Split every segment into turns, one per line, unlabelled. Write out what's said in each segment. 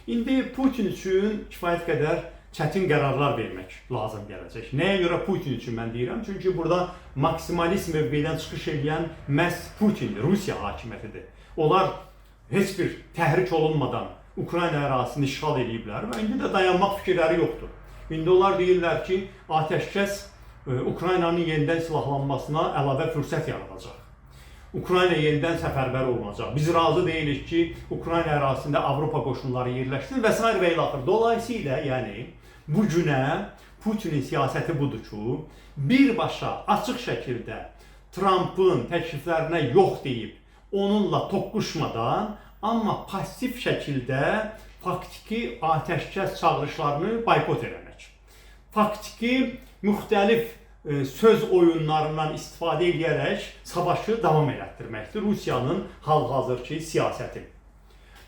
İndi Putin üçün kifayət qədər çətin qərarlar vermək lazım gələcək. Nəyə görə Putin üçün mən deyirəm? Çünki burada maksimalist mövqedən çıxış edən məhz Putindir, Rusiya hakimiyyətidir. Onlar heç bir təhrik olunmadan Ukrayna ərazisini işğal ediblər və indi də dayanmaq fikirləri yoxdur. İndi onlar deyirlər ki, atəşkəs Ukraynanın yenidən silahlanmasına əlavə fürsət yaradacaq. Ukrayna yenidən səfərbər olunacaq. Biz razı deyilik ki, Ukrayna ərazisində Avropa qoşunları yerləşsin və s. və ilaxır. Dolayısıyla, yəni, bu günə Putinin siyasəti budur ki, birbaşa açıq şəkildə Trump'ın təkliflərinə yox deyib, onunla toqquşmadan, amma pasiv şəkildə faktiki atəşkəs çağırışlarını boykot eləmək. Faktiki müxtəlif söz oyunlarından istifadə edərək savaşı davam elətdirməkdir Rusiyanın hal-hazırki siyasəti.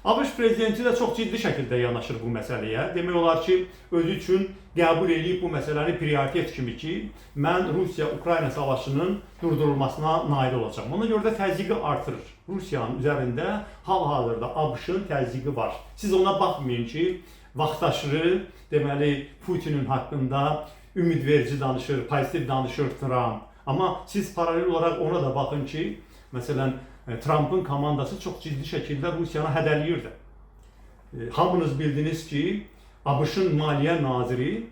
ABŞ prezidenti də çox ciddi şəkildə yanaşır bu məsələyə. Demək olar ki, özü üçün qəbul edib bu məsələni prioritet kimi ki, mən Rusiya-Ukrayna savaşının durdurulmasına nail olacağım. Ona görə də təzyiqi artırır. Rusiyanın üzərində hal-hazırda ABŞ-ın təzyiqi var. Siz ona baxmayın ki, vaxtaşırı, deməli, Putinin haqqında ümidverici danışır, pozitiv danışır Trump. Amma siz paralel olaraq ona da baxın ki, məsələn, Trump'ın komandası çox ciddi şəkildə Rusiyanı hədələyirdi. Hamınız bildiniz ki, ABŞ-ın Maliyyə naziri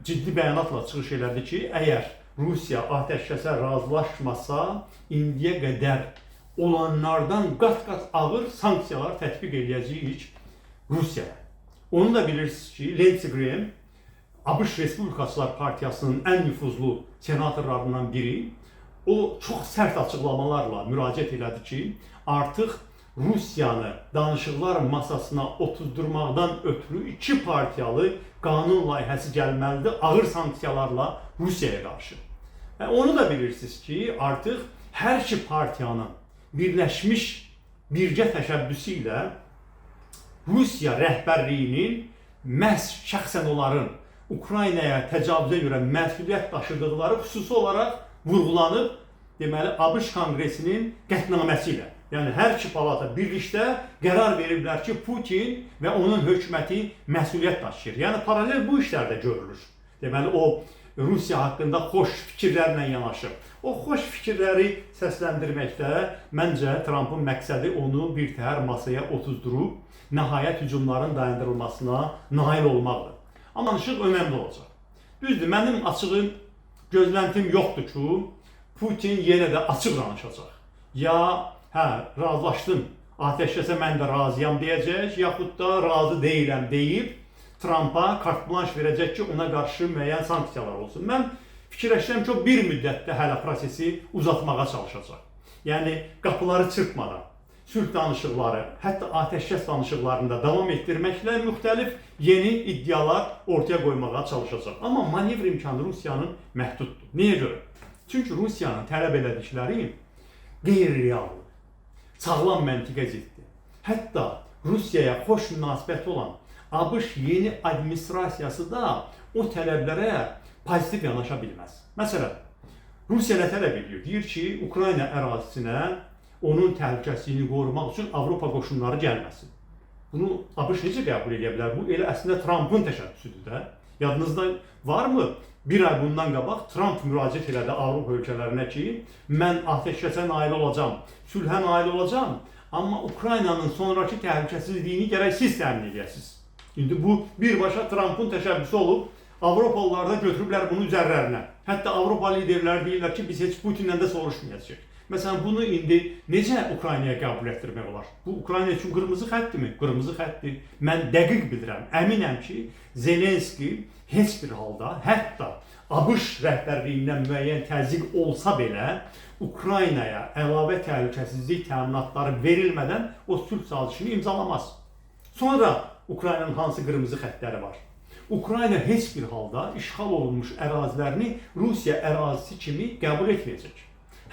ciddi bəyanatla çıxış elədi ki, əgər Rusiya atəşkəsə razılaşmasa, indiyə qədər olanlardan qat-qat ağır sanksiyalar tətbiq edəcəyik Rusiyaya. Onu da bilirsiniz ki, Lindsey Graham, ABŞ Respublikaçılar Partiyasının ən nüfuzlu senatorlarından biri, o çox sərt açıqlamalarla müraciət elədi ki, artıq Rusiyanı danışıqlar masasına otuzdurmaqdan ötürü iki partiyalı qanun layihəsi gəlməlidir ağır sanksiyalarla Rusiyaya qarşı. Onu da bilirsiniz ki, artıq hər iki partiyanın birləşmiş birgə təşəbbüsü ilə Rusiya rəhbərliyinin məhz şəxsən onların Ukraynaya təcavüzə görə məsuliyyət daşıdıqları xüsusi olaraq vurğulanıb, deməli, ABŞ Konqresinin qətnaməsi ilə. Yəni, hər iki palata birlikdə qərar veriblər ki, Putin və onun hökuməti məsuliyyət daşıyır. Yəni, paralel bu işlər də görülür. Deməli, o Rusiya haqqında xoş fikirlərlə yanaşır. O xoş fikirləri səsləndirməkdə məncə Trump'ın məqsədi onu bir təhər masaya otuzdurub, nəhayət hücumların dayandırılmasına nail olmaqdır. Amma danışıq önəmli olacaq. Düzdür, mənim açığı gözləntim yoxdur ki, Putin yenə də açıq danışacaq. Ya, razılaşdım, atəşkəsə mən də razıyam deyəcək, yaxud da razı deyiləm deyib, Trump'a kart-blanş verəcək ki, ona qarşı müəyyən sanksiyalar olsun. Mən fikirləşirəm ki, bir müddətdə hələ prosesi uzatmağa çalışacaq. Yəni, qapıları çırpmadan, sülh danışıqları, hətta atəşkəs danışıqlarında davam etdirməklə müxtəlif yeni iddialar ortaya qoymağa çalışacaq. Amma manevr imkanı Rusiyanın məhduddur. Niyə görə? Çünki Rusiyanın tələb elədikləri qeyri-realdır, sağlam məntiqə ziddir. Hətta Rusiyaya xoş münasibəti olan ABŞ yeni administrasiyası da o tələblərə pozitiv yanaşa bilməz. Məsələn, Rusiya nə tələb edir? Deyir ki, Ukrayna ərazisinə onun təhlükəsizliyini qorumaq üçün Avropa qoşunları gəlməsin. Bunu ABŞ necə qəbul edə bilər? Bu elə əslində Trump'ın təşəbbüsüdür də. Yadınızda varmı? Bir ay bundan qabaq Trump müraciət elədi Avropa ölkələrinə ki, mən atəşkəsə nail olacağam, sülhə nail olacağam, amma Ukraynanın sonraki təhlükəsizliyini gərək siz təmin edəsiniz. İndi bu birbaşa Trump'ın təşəbbüsü olub, Avropalılar da götürüblər bunu üzərlərinə. Hətta Avropa liderləri deyirlər ki, biz heç Putinlə də soruşmayacaq. Məsələn, bunu indi necə Ukraynaya qəbul etdirmək olar? Bu, Ukrayna üçün qırmızı xəttdirmi? Qırmızı xəttdir. Mən dəqiq bilirəm, əminəm ki, Zelenski heç bir halda, hətta ABŞ rəhbərliyindən müəyyən təzyiq olsa belə, Ukraynaya əlavə təhlükəsizlik təminatları verilmədən o sülh sazişini imzalamaz. Sonra Ukraynanın hansı qırmızı xəttləri var? Ukrayna heç bir halda işğal olunmuş ərazilərini Rusiya ərazisi kimi qəbul etməyəcək.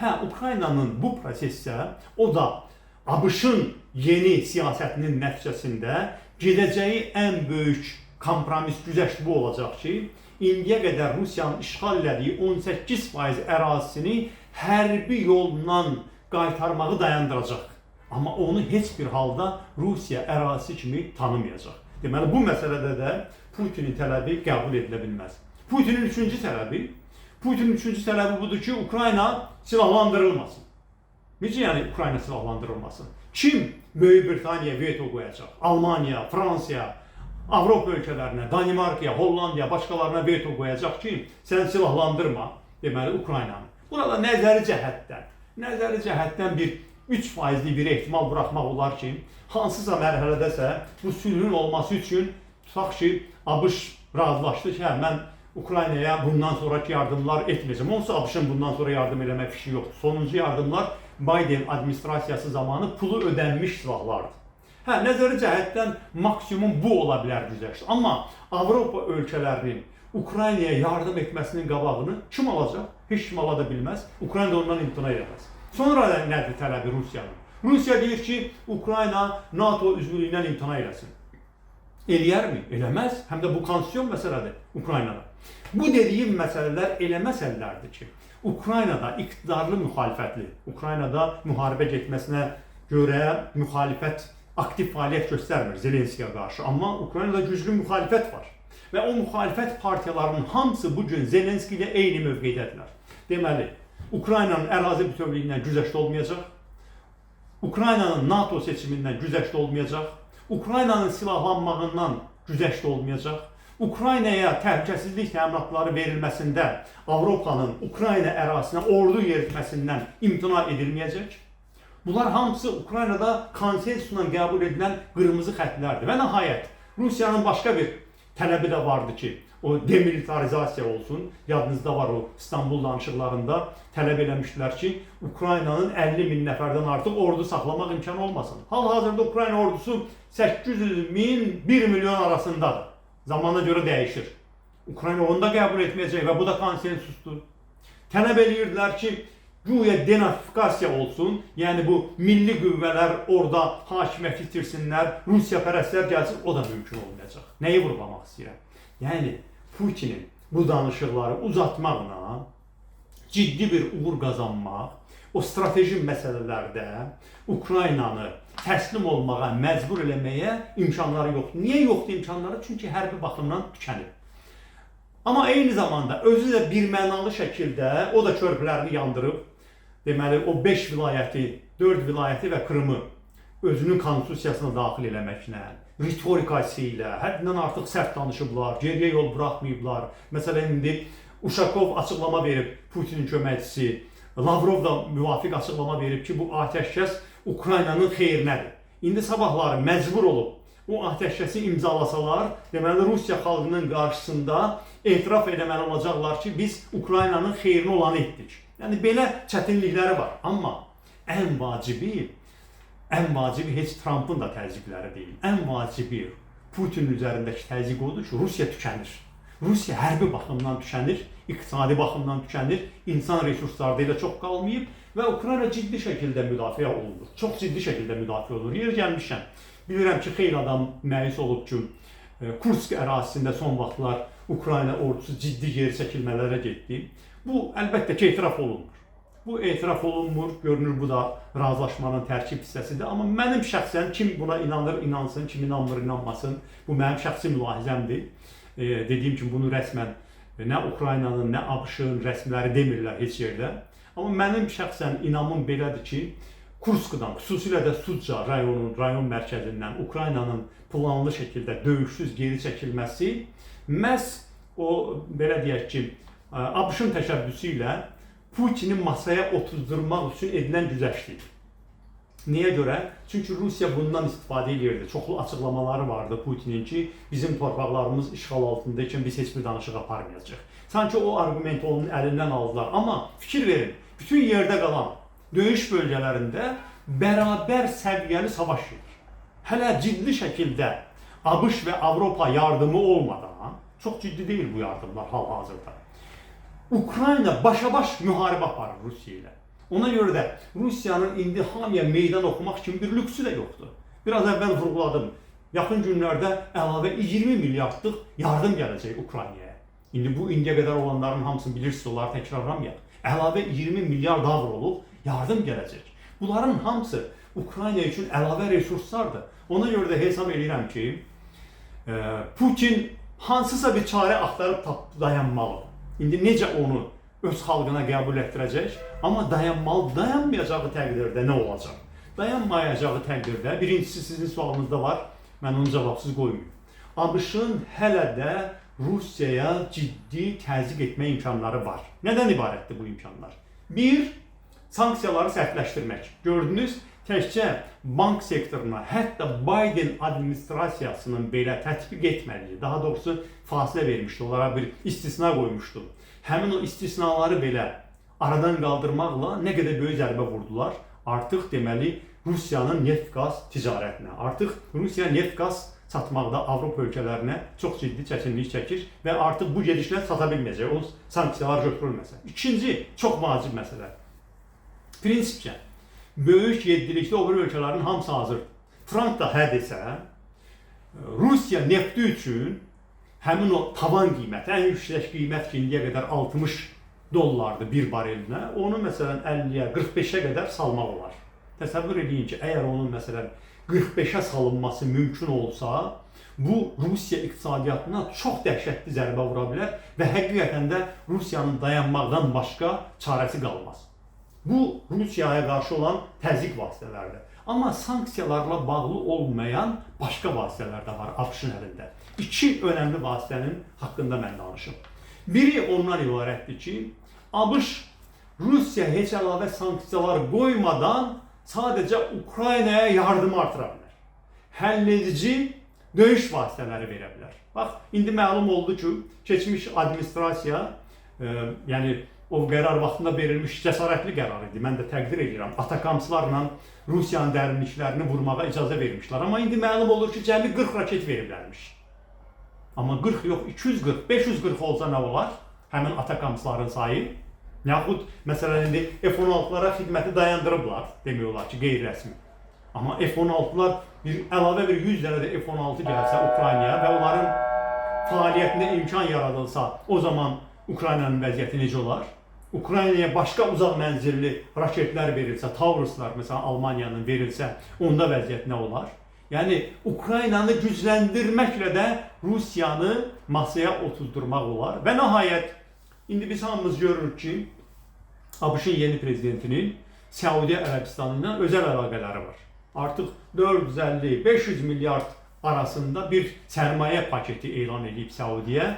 Ukraynanın bu prosesdə, o da ABŞ-ın yeni siyasətinin nəticəsində gedəcəyi ən böyük kompromis güzəşt bu olacaq ki, indiyə qədər Rusiyanın işğal elədiyi 18% ərazisini hərbi yolla qaytarmağı dayandıracaq. Amma onu heç bir halda Rusiya ərazisi kimi tanımayacaq. Deməli, bu məsələdə də Putinin tələbi qəbul edilə bilməz. Putinin üçüncü tələbi budur ki, Ukrayna silahlandırılmasın. Necə yəni Ukrayna silahlandırılmasın? Kim Böyük Britaniya veto qoyacaq? Almaniya, Fransiya, Avropa ölkələrinə, Danimarkaya, Hollandiya, başqalarına veto qoyacaq ki, sən silahlandırma, deməli, Ukraynanı. Burada nəzəri cəhətdən bir 3%'li bir ehtimal buraxmaq olar ki, hansısa mərhələdəsə bu sülhün olması üçün tutaq ki, ABŞ razılaşdı ki, mən Ukraynaya bundan sonraki yardımlar etməyəcəm. Onsuz ABŞ-ın bundan sonra yardım eləmək fikri yoxdur. Sonuncu yardımlar Biden administrasiyası zamanı pulu ödənmiş silahlardır. Nəzəri cəhətdən maksimum bu ola bilər güzəşt. Amma Avropa ölkələrinin Ukraynaya yardım etməsinin qabağını kim alacaq? Heç kim ala da bilməz. Ukrayna ondan imtina edəməz. Sonra nədir tələbi Rusiyanın? Rusiya deyir ki, Ukrayna NATO üzvlüyündən imtina eləsin. Eləyərmi? Eləməz. Həm də bu konstitusiyon məsələdir Ukraynada. Bu dediyim məsələlər elə məsələlərdir ki, Ukraynada iqtidarlı müxalifətli, Ukraynada müharibə getməsinə görə müxalifət aktiv fəaliyyət göstərmir Zelenskiyə qarşı. Amma Ukraynada güclü müxalifət var. Və o müxalifət partiyalarının hamısı bugün Zelenski ilə eyni mövqeydədirlər. Deməli, Ukraynanın ərazi bütövlüyündən güzəşt olmayacaq, Ukraynanın NATO seçimindən güzəşt olmayacaq, Ukraynanın silahlanmağından güzəşt olmayacaq, Ukraynaya təhlükəsizlik təminatları verilməsində Avropanın Ukrayna ərazisinə ordu yeritməsindən imtina edilməyəcək. Bunlar hamısı Ukraynada konsensusla qəbul edilən qırmızı xətlərdir. Və nəhayət, Rusiyanın başqa bir tələbi də vardı ki, o demilitarizasiya olsun. Yadınızda var, o İstanbul danışıqlarında tələb eləmişdilər ki, Ukraynanın 50 min nəfərdən artıq ordu saxlamaq imkanı olmasın. Hal-hazırda Ukrayna ordusu 800 min, 1 milyon arasındadır. Zamana görə dəyişir. Ukrayna onu da qəbul etməyəcək və bu da konsensusdur. Tələb eləyirdilər ki, güya denazifikasiya olsun, yəni bu milli qüvvələr orada hakimiyyət itirsinlər, Rusiya pərəstlər gəlsin, o da mümkün olmayacaq. Nəyi vurğulamaq istəyirəm? Yəni, Putinin bu danışıqları uzatmaqla ciddi bir uğur qazanmaq, o strateji məsələlərdə Ukraynanı təslim olmağa, məcbur eləməyə imkanları yoxdur. Niyə yoxdur imkanları? Çünki hərbi baxımdan tükənib. Amma eyni zamanda özü də birmənalı şəkildə o da körpülərini yandırıb, deməli o 5 vilayəti, 4 vilayəti və Krımı özünün konstitusiyasına daxil eləməklə, ritorikası ilə, həddindən artıq sərt danışıblar, geriyə yol buraxmayıblar. Məsələn, indi Uşakov açıqlama verib, Putinin köməkçisi, Lavrov da müvafiq açıqlama verib ki, bu atəşkəs Ukraynanın xeyrinədir. İndi sabahları məcbur olub o atəşkəsi imzalasalar, deməli Rusiya xalqının qarşısında etiraf eləməli olacaqlar ki, biz Ukraynanın xeyrinə olanı etdik. Yəni belə çətinlikləri var. Amma ən vacibi heç Trump'ın da təzyiqləri deyil. Ən vacibi Putinin üzərindəki təzyiq odur ki, Rusiya tükənir. Rusiya hərbi baxımdan tükənir, iqtisadi baxımdan tükənir, insan resursları ilə çox qalmayıb və Ukrayna ciddi şəkildə müdafiə olunur. Çox ciddi şəkildə müdafiə olunur. Yer gəlmişəm, bilirəm ki, xeyli adam məyus olub ki, Kursk ərazisində son vaxtlar Ukrayna ordusu ciddi geri çəkilmələrə getdi. Bu, əlbəttə ki, etiraf olunmur. Bu etiraf olunmur, görünür bu da razılaşmanın tərkib hissəsidir. Amma mənim şəxsən, kim buna inanır, inansın, kim inanmır, inanmasın, bu mənim şəxsi mülahizəmdir. Dediyim kimi, bunu rəsmən nə Ukraynanın, nə ABŞ-ın rəsmiləri demirlər heç yerdə. Amma mənim şəxsən inamım belədir ki, Kurskdan, xüsusilə də Suca rayon mərkəzindən Ukraynanın planlı şəkildə döyüşsüz geri çəkilməsi məhz o, belə deyək ki, ABŞ-ın təşəbbüsü ilə Putini masaya otuzdurmaq üçün edilən güzəştdir. Niyə görə? Çünki Rusiya bundan istifadə edirdi. Çoxlu açıqlamaları vardı Putinin ki, bizim torpaqlarımız işğal altındaykən biz heç bir danışıq aparmayacaq. Sanki o argumenti onun əlindən aldılar. Amma fikir verin, bütün yerdə qalan döyüş bölgələrində bərabər səviyyəli savaş gedir. Hələ ciddi şəkildə ABŞ və Avropa yardımı olmadan, çox ciddi deyil bu yardımlar hal-hazırda, Ukrayna başa-baş müharibə aparır Rusiya ilə. Ona görə də Rusiyanın indi hamıya meydan oxumaq kimi bir lüksü də yoxdur. Biraz əvvəl vurğuladım, yaxın günlərdə əlavə 20 milyardlıq yardım gələcək Ukraynaya. İndi bu indiyə qədər olanların hamısını bilirsiniz, onları təkrarlamayaq. Əlavə 20 milyard avro olub, yardım gələcək. Bunların hamısı Ukrayna üçün əlavə resurslardır. Ona görə də hesab edirəm ki, Putin hansısa bir çarə axtarıb dayanmalı. İndi necə onu öz xalqına qəbul etdirəcək? Amma dayanmalı, dayanmayacağı təqdirdə nə olacaq? Dayanmayacağı təqdirdə, birincisi sizin sualınızda var, mən onu cavabsız qoymayayım. ABŞ-ın hələ də Rusiyaya ciddi təzyiq etmə imkanları var. Nədən ibarətdir bu imkanlar? Bir, sanksiyaları sərtləşdirmək. Gördünüz, təkcə bank sektoruna, hətta Biden administrasiyasının belə tətbiq etmədiyi, daha doğrusu fasilə vermişdi, onlara bir istisna qoymuşdu. Həmin o istisnaları belə aradan qaldırmaqla nə qədər böyük zərbə vurdular? Artıq deməli Rusiyanın neft-qaz ticarətinə, artıq Rusiya neft-qaz satmaqda Avropa ölkələrinə çox ciddi çətinlik çəkir və artıq bu gedişlə sata bilməyəcək, o sanksiyalar götürülməsə. İkinci, çox vacib məsələ. Prinsipcə, böyük yeddilikdə o bir ölkələrin hamısı hazırdır. Tramp da hə desə, Rusiya nefti üçün həmin o tavan qiymət, ən yüksək qiymət ki, indiyə qədər $60 bir barelinə, onu məsələn 50-yə, 45-ə qədər salmaq olar. Təsəvvür edin ki, əgər onun məsələn 45-ə salınması mümkün olsa, bu Rusiya iqtisadiyyatına çox dəhşətli zərbə vura bilər və həqiqətən də Rusiyanın dayanmaqdan başqa çarəsi qalmaz. Bu, Rusiyaya qarşı olan təzyiq vasitələrdir. Amma sanksiyalarla bağlı olmayan başqa vasitələr də var ABŞ-ın əlində. İki önəmli vasitənin haqqında mən danışım. Biri ondan ibarətdir ki, ABŞ Rusiya heç əlavə sanksiyalar qoymadan sadəcə Ukraynaya yardımı artıra bilər. Həlledici döyüş vasitələri verə bilər. Bax, indi məlum oldu ki, keçmiş administrasiya, yəni o qərar vaxtında verilmiş cəsarətli qərar idi. Mən də təqdir edirəm. Atakamslarla Rusiyanın dərinliklərini vurmağa icazə vermişlər. Amma indi məlum olur ki, cəmi 40 raket veriblərmiş. Amma 40 yox, 240, 540 olsa nə olar? Həmin Atakamsların sayı. Yaxud, məsələn, indi F-16'lara xidməti dayandırıblar, demək olar ki, qeyri-rəsmi. Amma F-16'lar əlavə bir 100 dənə də F-16 gəlsə Ukraynaya və onların fəaliyyətində imkan yaradılsa, o zaman Ukraynanın vəziyyəti necə olar? Ukraynaya başqa uzaq mənzilli raketlər verilsə, Tauruslar, məsələn, Almaniyanın verilsə, onda vəziyyət nə olar? Yəni, Ukraynanı gücləndirməklə də Rusiyanı masaya oturtdurmaq olar. Və nəhayət, indi biz hamımız görürük ki, ABŞ-ın yeni prezidentinin Səudiyyə Ərəbistanı ilə özəl əlaqələri var. Artıq 450-500 milyard arasında bir sərmayə paketi elan edib Səudiyyə,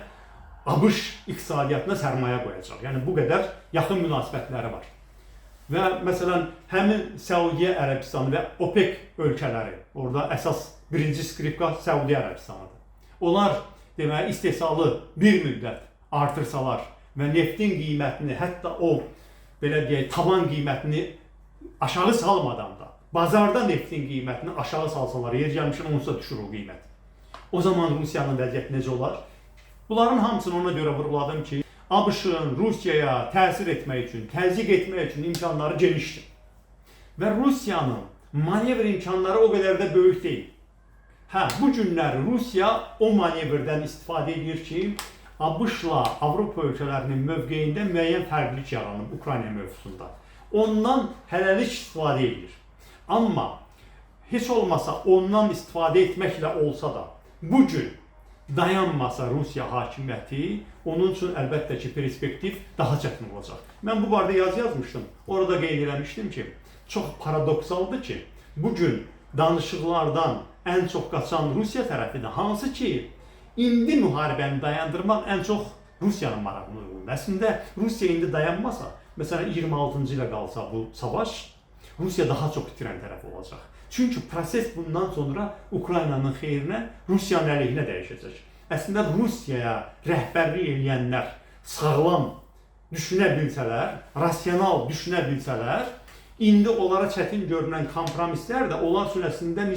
ABŞ iqtisadiyyatına sərmayə qoyacaq. Yəni, bu qədər yaxın münasibətləri var. Və məsələn, həmin Səudiyyə Ərəbistanı və OPEC ölkələri, orada əsas birinci skripka Səudiyyə Ərəbistanıdır. Onlar deməli, istehsalı bir müddət artırsalar və neftin qiymətini, hətta o, belə deyək, tavan qiymətini aşağı salmadan da, bazarda neftin qiymətini aşağı salsalar, yer gəlmişən onsa düşür o qiymət. O zaman Rusiyanın vəziyyəti necə olar? Bunların hamısını ona görə vurguladım ki, ABŞ-ın Rusiyaya təsir etmək üçün, təzyiq etmək üçün imkanları genişdir. Və Rusiyanın manevr imkanları o qədər də böyük deyil. Hə, bu günləri Rusiya o manevrdən istifadə edir ki, ABŞ-la Avropa ölkələrinin mövqeyində müəyyən fərqlilik yaranıb Ukrayna mövzusunda. Ondan hələlik istifadə edir. Amma heç olmasa ondan istifadə etməklə olsa da, bugün dayanmasa Rusiya hakimiyyəti, onun üçün əlbəttə ki, perspektiv daha çətin olacaq. Mən bu barədə yazı yazmışdım. Orada qeyd eləmişdim ki, çox paradoksaldır ki, bugün danışıqlardan ən çox qaçan Rusiya tərəfidir. Hansı ki, indi müharibəni dayandırmaq ən çox Rusiyanın marağına uyğundur. Əslində, Rusiya indi dayanmasa, məsələn 26-cı ilə qalsa bu savaş, Rusiya daha çox itirən tərəf olacaq. Çünki proses bundan sonra Ukraynanın xeyrinə, Rusiyanın əleyhinə dəyişəcək. Əslində, Rusiyaya rəhbərlik edənlər sağlam düşünə bilsələr, rasional düşünə bilsələr, indi onlara çətin görünən kompromislər də onlar üçün əslində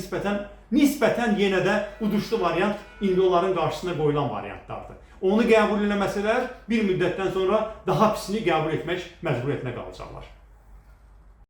nisbətən yenə də uduşlu variant indi onların qarşısına qoyulan variantlardır. Onu qəbul eləməsələr, bir müddətdən sonra daha pisini qəbul etmək məcburiyyətinə qalacaqlar.